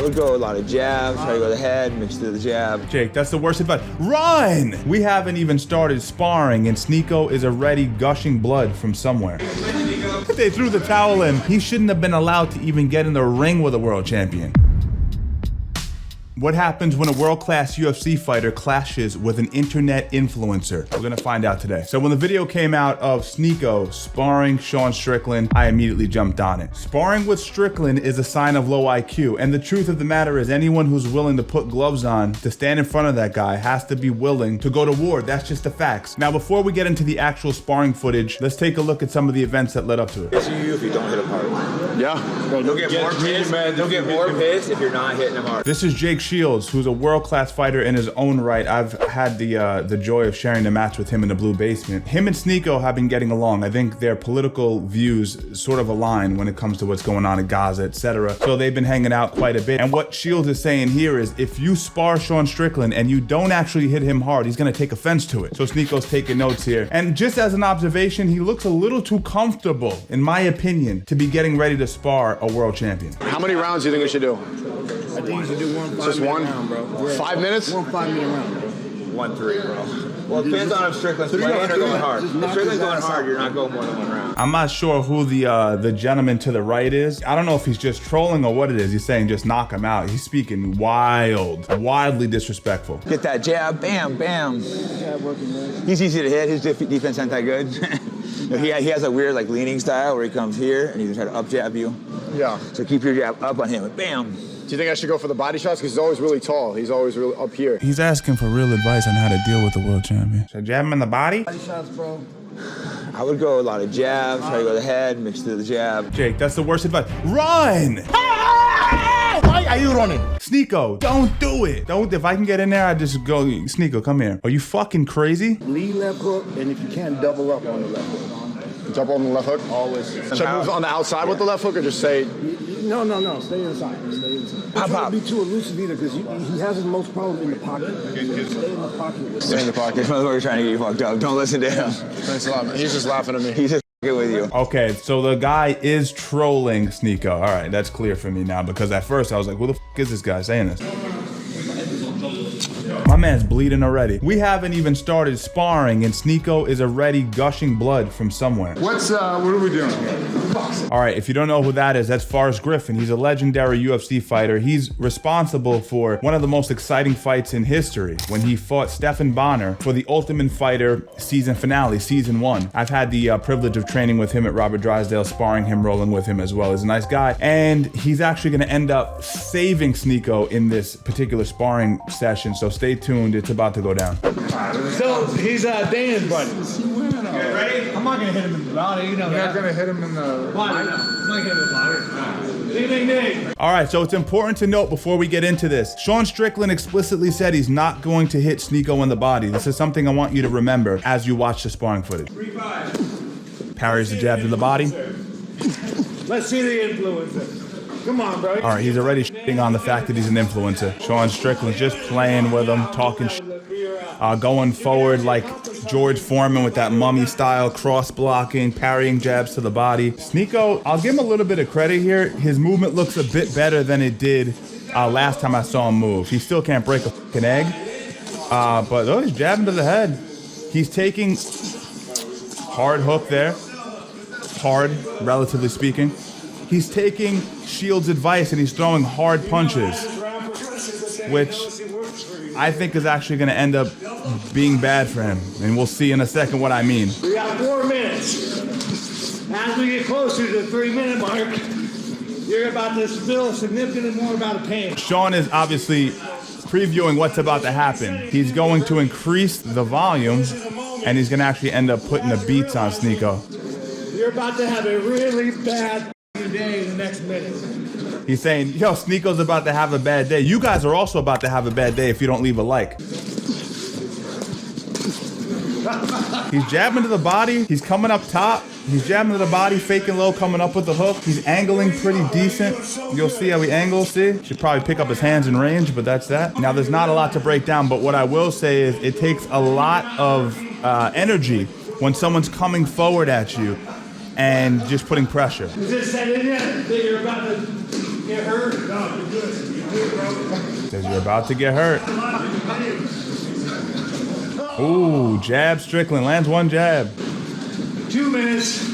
would go a lot of jabs, try to go to the head, mix to the jab. Jake, that's the worst advice. Run! We haven't even started sparring and Sneako is already gushing blood from somewhere. They threw the towel in. He shouldn't have been allowed to even get in the ring with a world champion. What happens when a world-class UFC fighter clashes with an internet influencer? We're gonna find out today. So when the video came out of Sneako sparring Sean Strickland, I immediately jumped on it. Sparring with Strickland is a sign of low IQ, and the truth of the matter is anyone who's willing to put gloves on to stand in front of that guy has to be willing to go to war. That's just the facts. Now, before we get into the actual sparring footage, let's take a look at some of the events that led up to it. It's you if you don't hit him hard. Yeah. You'll get more pissed. You'll get more pissed if you're not hitting him hard. This is Jake Shields, who's a world-class fighter in his own right. I've had the joy of sharing the match with him in the blue basement. Him and Sneako have been getting along. I think their political views sort of align when it comes to what's going on in Gaza, etc. So they've been hanging out quite a bit. And what Shields is saying here is if you spar Sean Strickland and you don't actually hit him hard, he's gonna take offense to it. So Sneako's taking notes here. And just as an observation, he looks a little too comfortable, in my opinion, to be getting ready to spar a world champion. How many rounds do you think we should do? I think you should do one 5-minute round, bro. Yeah. 5 minutes? One 5-minute round, bro. 1-3, bro. Well, it depends on if Strickland's playing or going hard. If Strickland's going hard, you're not going more than one round. I'm not sure who the gentleman to the right is. I don't know if he's just trolling or what it is. He's saying just knock him out. He's speaking wildly disrespectful. Get that jab, bam, bam. He's easy to hit. His defense ain't that good. He has a weird like leaning style where he comes here and he's gonna try to up jab you. Yeah. So keep your jab up on him and bam. Do you think I should go for the body shots? Because he's always really tall. He's always really up here. He's asking for real advice on how to deal with the world champion. Should I jab him in the body? Body shots, bro. I would go a lot of jabs, try to go to the head, mix to the jab. Jake, that's the worst advice. Run! Why are you running? Sneako, don't do it. If I can get in there, I just go, Sneako, come here. Are you fucking crazy? Lead left hook, and if you can, double up on the left hook. Double on the left hook? Always. Should I move on the outside with the left hook or just say? No. Stay inside. Stay inside. Pop, Don't be too elusive either, because he has his most problem in the pocket. Stay in the pocket. Stay in the pocket. This motherfucker's trying to get you fucked up. Don't listen to him. Thanks a lot, man. He's just laughing at me. He's just f***ing with you. Okay, so the guy is trolling Sneako. All right, that's clear for me now, because at first I was like, who the f*** is this guy saying this? My man's bleeding already. We haven't even started sparring and Sneako is already gushing blood from somewhere. What are we doing here? All right, if you don't know who that is, that's Forrest Griffin. He's a legendary UFC fighter. He's responsible for one of the most exciting fights in history when he fought Stephan Bonnar for the Ultimate Fighter season finale, season 1. I've had the privilege of training with him at Robert Drysdale, sparring him, rolling with him as well. He's a nice guy. And he's actually gonna end up saving Sneako in this particular sparring session. So stay tuned, it's about to go down. So he's Dana's buddy. Okay, Ready? I'm not gonna hit him in the body, you know You're not that. gonna hit him in the... Why? I'm not hitting the body. Ding, ding, ding. All right, so it's important to note before we get into this, Sean Strickland explicitly said he's not going to hit Sneako in the body. This is something I want you to remember as you watch the sparring footage. 3-5. Parries the jab to the body. Let's see the influencer. Come on, bro. All right, he's already shitting on the fact that he's an influencer. Sean Strickland's just playing with him, talking going forward like George Foreman with that mummy style, cross blocking, parrying jabs to the body. Sneako, I'll give him a little bit of credit here. His movement looks a bit better than it did last time I saw him move. He still can't break a fucking egg, but oh, he's jabbing to the head. He's taking hard hook there, hard, relatively speaking. He's taking Shields' advice and he's throwing hard punches, which I think is actually going to end up being bad for him. And we'll see in a second what I mean. We got 4 minutes. As we get closer to the 3-minute mark, you're about to feel significantly more about a pain. Sean is obviously previewing what's about to happen. He's going to increase the volume and he's going to actually end up putting the beats on Sneako. You're about to have a really bad day in the next minute. He's saying, yo, Sneako's about to have a bad day. You guys are also about to have a bad day if you don't leave a like. He's jabbing to the body. He's coming up top. He's jabbing to the body, faking low, coming up with the hook. He's angling pretty decent. You'll see how he angles, see? Should probably pick up his hands in range, but that's that. Now, there's not a lot to break down, but what I will say is it takes a lot of energy when someone's coming forward at you and just putting pressure. Is it set in yet that you're about to get hurt? No, you're good. Says you're about to get hurt. Ooh, jab Strickland. Lands one jab. 2 minutes.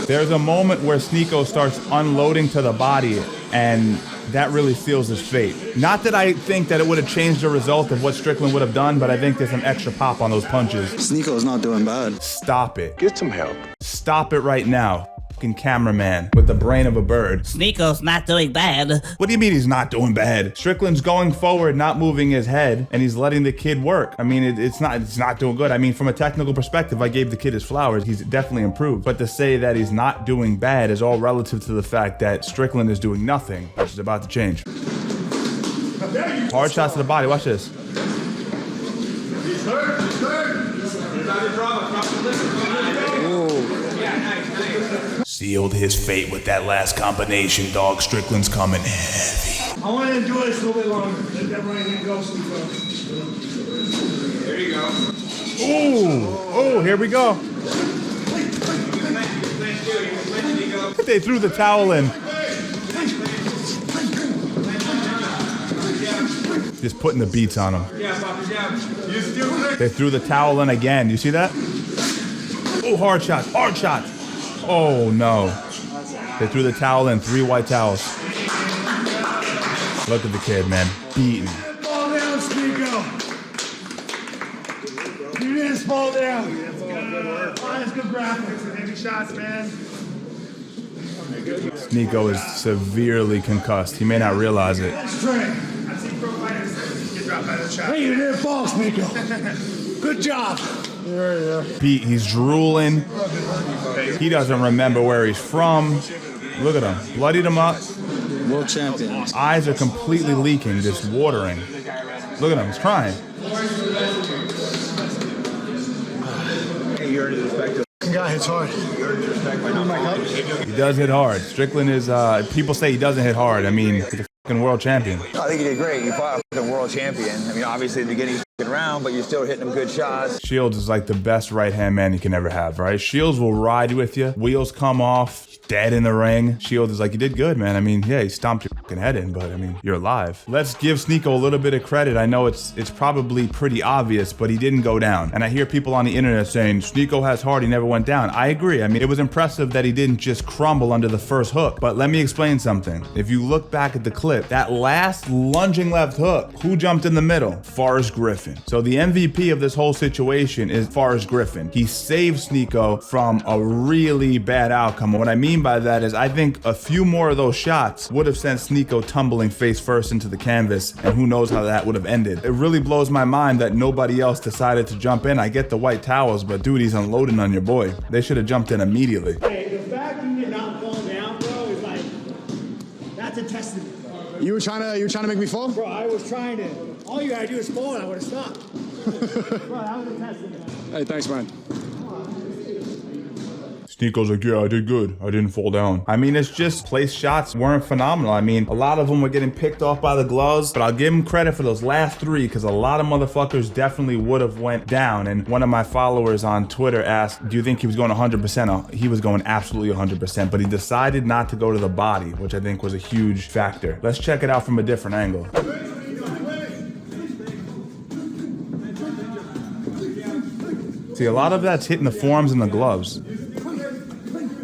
There's a moment where Sneako starts unloading to the body, and that really seals his fate. Not that I think that it would have changed the result of what Strickland would have done, but I think there's some extra pop on those punches. Sneako's not doing bad. Stop it. Get some help. Stop it right now. Fucking cameraman with the brain of a bird. Sneako's not doing bad. What do you mean he's not doing bad? Strickland's going forward, not moving his head, and he's letting the kid work. I mean, it's not doing good. I mean, from a technical perspective, I gave the kid his flowers. He's definitely improved. But to say that he's not doing bad is all relative to the fact that Strickland is doing nothing, which is about to change. Hard shots to the body. Watch this. He's hurt. He's hurt. He's out of drama. Sealed his fate with that last combination, dog. Strickland's coming heavy. I want to enjoy this a little bit longer. Let that brain go some There you go. Oh, here we go. They threw the towel in. Just putting the beats on him. They threw the towel in again. You see that? Oh, hard shot. Hard shot. Oh, no. They threw the towel in. 3 white towels. Look at the kid, man. Beaten. Fall down, Sneako. You didn't fall down. That's good graphics and heavy shots, man. Sneako is severely concussed. He may not realize it. Hey, you didn't fall, Sneako. Good job. Pete, he's drooling. He doesn't remember where he's from. Look at him. Bloodied him up. World champion. Eyes are completely leaking, just watering. Look at him. He's crying. You earned the respect of Guy hits hard. He does hit hard. Strickland is, people say he doesn't hit hard. I mean, he's a fucking world champion. I think you did great. You fought a fucking world champion. I mean, obviously, in the beginning, round, but you're still hitting them good shots. Shields is like the best right-hand man you can ever have, right? Shields will ride with you. Wheels come off. Dead in the ring. Shields is like, you did good, man. I mean, yeah, he stomped your fucking head in, but I mean, you're alive. Let's give Sneako a little bit of credit. I know it's probably pretty obvious, but he didn't go down. And I hear people on the internet saying, Sneako has heart, he never went down. I agree. I mean, it was impressive that he didn't just crumble under the first hook. But let me explain something. If you look back at the clip, that last lunging left hook, who jumped in the middle? Forrest Griffin. So the MVP of this whole situation is Forrest Griffin. He saved Sneako from a really bad outcome. What I mean by that is I think a few more of those shots would have sent Sneako tumbling face first into the canvas, and who knows how that would have ended. It really blows my mind that nobody else decided to jump in. I get the white towels, but dude, he's unloading on your boy. They should have jumped in immediately. Hey, the fact you did not fall down, bro, is like, that's a testament. You were trying to make me fall? Bro, I was trying to. All you gotta do is fall and I would have stopped. Bro, that was a testament. Hey, thanks, man. Sneako's like, yeah, I did good. I didn't fall down. I mean, it's just place shots weren't phenomenal. I mean, a lot of them were getting picked off by the gloves, but I'll give him credit for those last 3 because a lot of motherfuckers definitely would have went down. And one of my followers on Twitter asked, do you think he was going 100%? He was going absolutely 100%, but he decided not to go to the body, which I think was a huge factor. Let's check it out from a different angle. See, a lot of that's hitting the forearms and the gloves.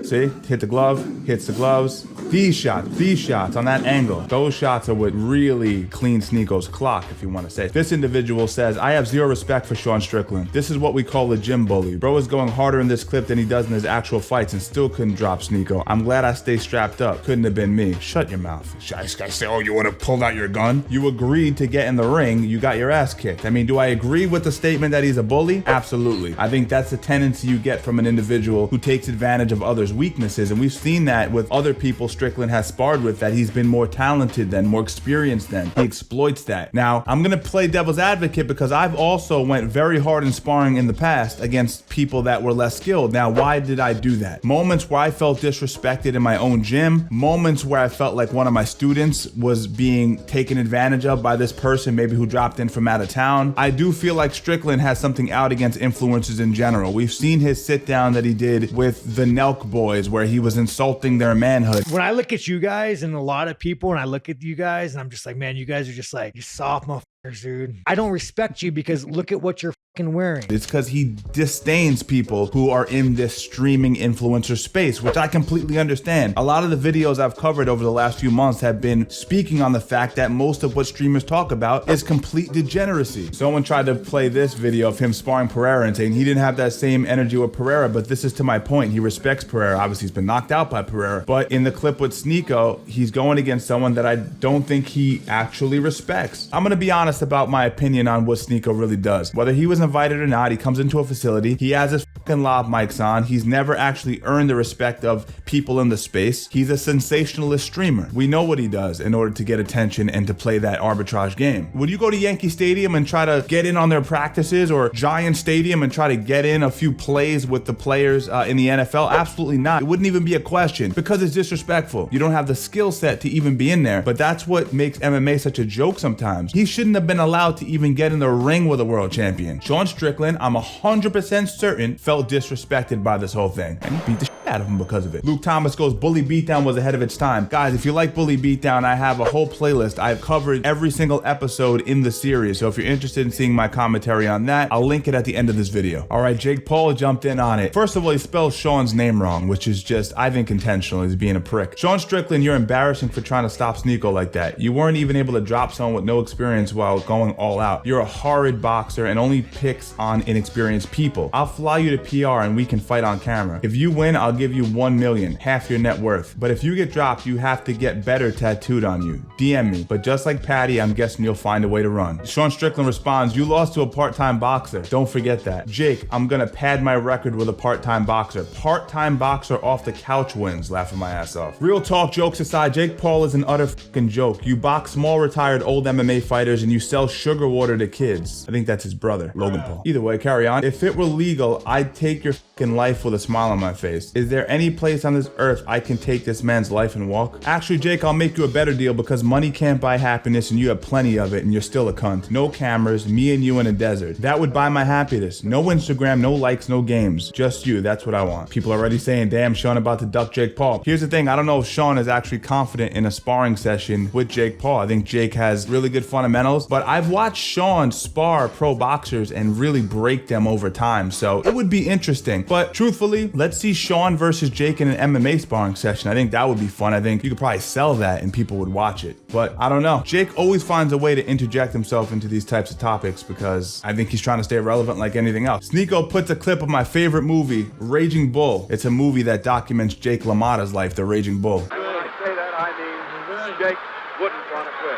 See, hit the glove, hits the gloves. These shots on that angle, those shots are what really clean Sneako's clock, if you want to say. This individual says, I have zero respect for Sean Strickland. This is what we call a gym bully. Bro is going harder in this clip than he does in his actual fights and still couldn't drop Sneako. I'm glad I stay strapped up. Couldn't have been me. Shut your mouth. This guy say, oh, you would have pulled out your gun? You agreed to get in the ring, you got your ass kicked. I mean, do I agree with the statement that he's a bully? Absolutely. I think that's the tendency you get from an individual who takes advantage of others' weaknesses, and we've seen that with other people Strickland has sparred with that he's been more talented than, more experienced than. He exploits that. Now, I'm gonna play devil's advocate because I've also went very hard in sparring in the past against people that were less skilled. Now, why did I do that? Moments where I felt disrespected in my own gym, moments where I felt like one of my students was being taken advantage of by this person maybe who dropped in from out of town. I do feel like Strickland has something out against influencers in general. We've seen his sit down that he did with the Nelk boy boys where he was insulting their manhood. When I look at you guys and a lot of people, and I look at you guys and I'm just like, man, you guys are just like, you soft motherfuckers, dude. I don't respect you because look at what you're fucking wearing. It's because he disdains people who are in this streaming influencer space, which I completely understand. A lot of the videos I've covered over the last few months have been speaking on the fact that most of what streamers talk about is complete degeneracy. Someone tried to play this video of him sparring Pereira and saying he didn't have that same energy with Pereira, but this is to my point. He respects Pereira. Obviously, he's been knocked out by Pereira. But in the clip with Sneako, he's going against someone that I don't think he actually respects. I'm going to be honest about my opinion on what Sneako really does. Whether he was invited or not, he comes into a facility. He has his fucking lav mics on. He's never actually earned the respect of people in the space. He's a sensationalist streamer. We know what he does in order to get attention and to play that arbitrage game. Would you go to Yankee Stadium and try to get in on their practices, or Giant Stadium and try to get in a few plays with the players in the NFL? Absolutely not. It wouldn't even be a question because it's disrespectful. You don't have the skill set to even be in there. But that's what makes MMA such a joke sometimes. He shouldn't have been allowed to even get in the ring with a world champion. Sean Strickland, I'm 100% certain, felt disrespected by this whole thing, and he beat the shit out of him because of it. Luke Thomas goes, Bully Beatdown was ahead of its time. Guys, if you like Bully Beatdown, I have a whole playlist. I've covered every single episode in the series, so if you're interested in seeing my commentary on that, I'll link it at the end of this video. All right, Jake Paul jumped in on it. First of all, he spelled Sean's name wrong, which is just, I think, intentional. He's being a prick. Sean Strickland, you're embarrassing for trying to stop Sneako like that. You weren't even able to drop someone with no experience while going all out. You're a horrid boxer and only picks on inexperienced people. I'll fly you to PR and we can fight on camera. If you win, I'll give you 1 million, half your net worth. But if you get dropped, you have to get better tattooed on you. DM me. But just like Patty, I'm guessing you'll find a way to run. Sean Strickland responds, you lost to a part-time boxer. Don't forget that. Jake, I'm gonna pad my record with a part-time boxer. Part-time boxer off the couch wins. Laughing my ass off. Real talk, jokes aside, Jake Paul is an utter fucking joke. You box small retired old MMA fighters and you sell sugar water to kids. I think that's his brother, Logan Paul. Either way, carry on. If it were legal, I'd take your fucking life with a smile on my face. Is there any place on this earth I can take this man's life and walk? Actually, Jake, I'll make you a better deal because money can't buy happiness and you have plenty of it and you're still a cunt. No cameras, me and you in a desert. That would buy my happiness. No Instagram, no likes, no games. Just you, that's what I want. People are already saying, damn, Sean about to duck Jake Paul. Here's the thing, I don't know if Sean is actually confident in a sparring session with Jake Paul. I think Jake has really good fundamentals, but I've watched Sean spar pro boxers and really break them over time, so it would be interesting. But truthfully, let's see Sean versus Jake in an MMA sparring session. I think that would be fun. I think you could probably sell that and people would watch it, but I don't know. Jake always finds a way to interject himself into these types of topics because I think he's trying to stay relevant like anything else. Sneako puts a clip of my favorite movie, Raging Bull. It's a movie that documents Jake LaMotta's life, the Raging Bull. When I say that, I mean Jake wouldn't want to quit.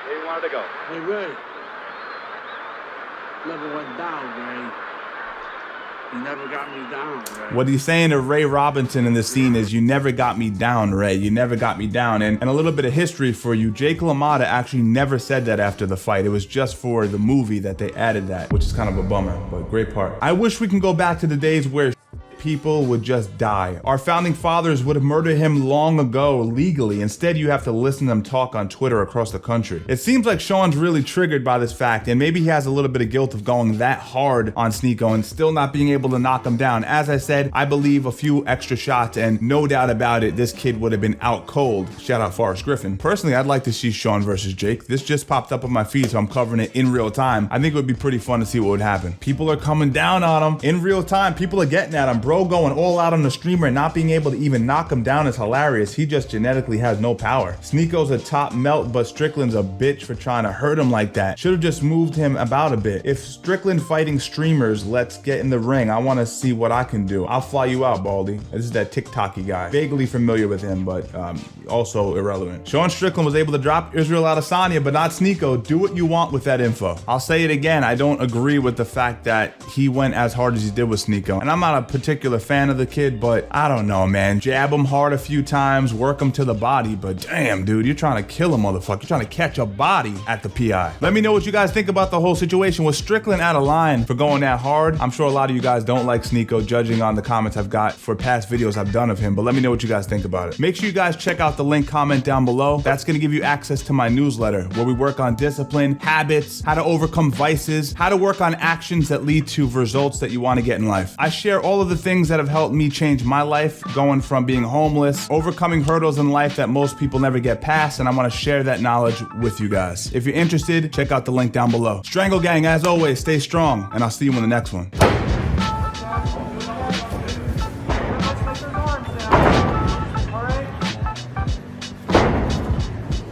He wanted to go. Hey, Ray. Never went down, Ray. You never got me down, Ray. What he's saying to Ray Robinson in the scene is, you never got me down, Ray. You never got me down. And a little bit of history for you. Jake LaMotta actually never said that after the fight. It was just for the movie that they added that, which is kind of a bummer, but great part. I wish we can go back to the days where people would just die. Our founding fathers would have murdered him long ago legally. Instead, you have to listen to them talk on Twitter across the country. It seems like Sean's really triggered by this fact, and maybe he has a little bit of guilt of going that hard on Sneako and still not being able to knock him down. As I said, I believe a few extra shots, and no doubt about it, this kid would have been out cold. Shout out Forrest Griffin. Personally, I'd like to see Sean versus Jake. This just popped up on my feed, so I'm covering it in real time. I think it would be pretty fun to see what would happen. People are coming down on him in real time. People are getting at him. Bro going all out on the streamer and not being able to even knock him down is hilarious. He just genetically has no power. Sneako's a top melt, but Strickland's a bitch for trying to hurt him like that. Should have just moved him about a bit. If Strickland fighting streamers, let's get in the ring. I want to see what I can do. I'll fly you out, Baldy. This is that TikTok-y guy. Vaguely familiar with him, but also irrelevant. Sean Strickland was able to drop Israel Adesanya, but not Sneako. Do what you want with that info. I'll say it again. I don't agree with the fact that he went as hard as he did with Sneako. And I'm not a particular fan of the kid, but I don't know, man. Jab him hard a few times, work him to the body, but damn, dude, you're trying to kill a motherfucker. You're trying to catch a body at the PI. Let me know what you guys think about the whole situation. Was Strickland out of line for going that hard? I'm sure a lot of you guys don't like Sneako, judging on the comments I've got for past videos I've done of him, but let me know what you guys think about it. Make sure you guys check out the link comment down below. That's gonna give you access to my newsletter where we work on discipline, habits, how to overcome vices, how to work on actions that lead to results that you want to get in life. I share all of the things things that have helped me change my life, going from being homeless, overcoming hurdles in life that most people never get past, and I want to share that knowledge with you guys. If you're interested, check out the link down below. Strangle Gang, as always, stay strong, and I'll see you in the next one.